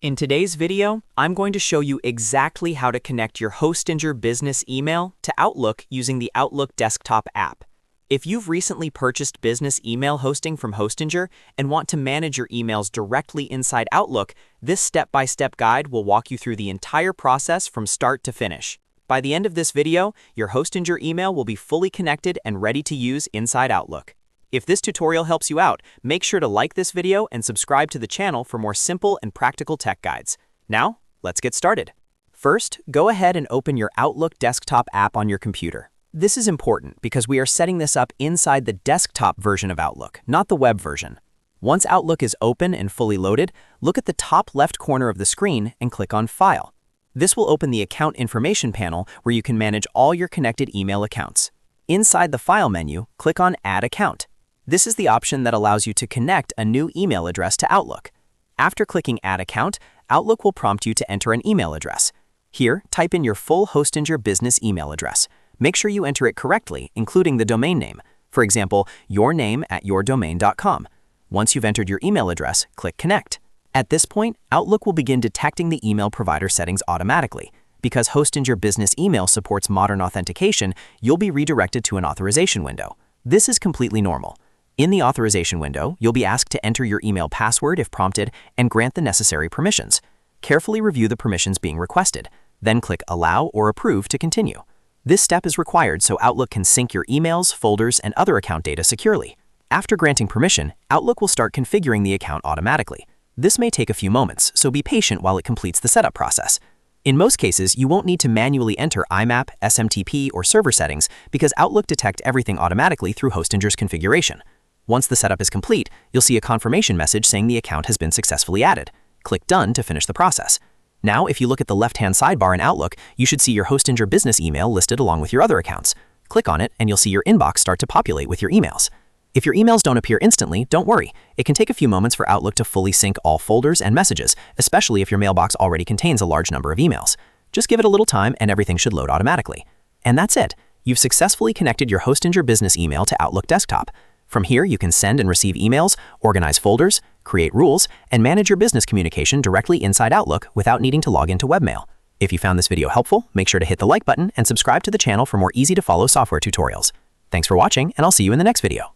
In today's video, I'm going to show you exactly how to connect your Hostinger business email to Outlook using the Outlook desktop app. If you've recently purchased business email hosting from Hostinger and want to manage your emails directly inside Outlook, this step-by-step guide will walk you through the entire process from start to finish. By the end of this video, your Hostinger email will be fully connected and ready to use inside Outlook. If this tutorial helps you out, make sure to like this video and subscribe to the channel for more simple and practical tech guides. Now, let's get started. First, go ahead and open your Outlook desktop app on your computer. This is important because we are setting this up inside the desktop version of Outlook, not the web version. Once Outlook is open and fully loaded, look at the top left corner of the screen and click on File. This will open the Account Information panel where you can manage all your connected email accounts. Inside the File menu, click on Add Account. This is the option that allows you to connect a new email address to Outlook. After clicking Add Account, Outlook will prompt you to enter an email address. Here, type in your full Hostinger business email address. Make sure you enter it correctly, including the domain name. For example, yourname@yourdomain.com. Once you've entered your email address, click Connect. At this point, Outlook will begin detecting the email provider settings automatically. Because Hostinger business email supports modern authentication, you'll be redirected to an authorization window. This is completely normal. In the authorization window, you'll be asked to enter your email password if prompted and grant the necessary permissions. Carefully review the permissions being requested, then click Allow or Approve to continue. This step is required so Outlook can sync your emails, folders, and other account data securely. After granting permission, Outlook will start configuring the account automatically. This may take a few moments, so be patient while it completes the setup process. In most cases, you won't need to manually enter IMAP, SMTP, or server settings because Outlook detects everything automatically through Hostinger's configuration. Once the setup is complete, you'll see a confirmation message saying the account has been successfully added. Click Done to finish the process. Now, if you look at the left-hand sidebar in Outlook, you should see your Hostinger business email listed along with your other accounts. Click on it and you'll see your inbox start to populate with your emails. If your emails don't appear instantly, don't worry. It can take a few moments for Outlook to fully sync all folders and messages, especially if your mailbox already contains a large number of emails. Just give it a little time and everything should load automatically. And that's it. You've successfully connected your Hostinger business email to Outlook desktop. From here, you can send and receive emails, organize folders, create rules, and manage your business communication directly inside Outlook without needing to log into webmail. If you found this video helpful, make sure to hit the like button and subscribe to the channel for more easy-to-follow software tutorials. Thanks for watching, and I'll see you in the next video.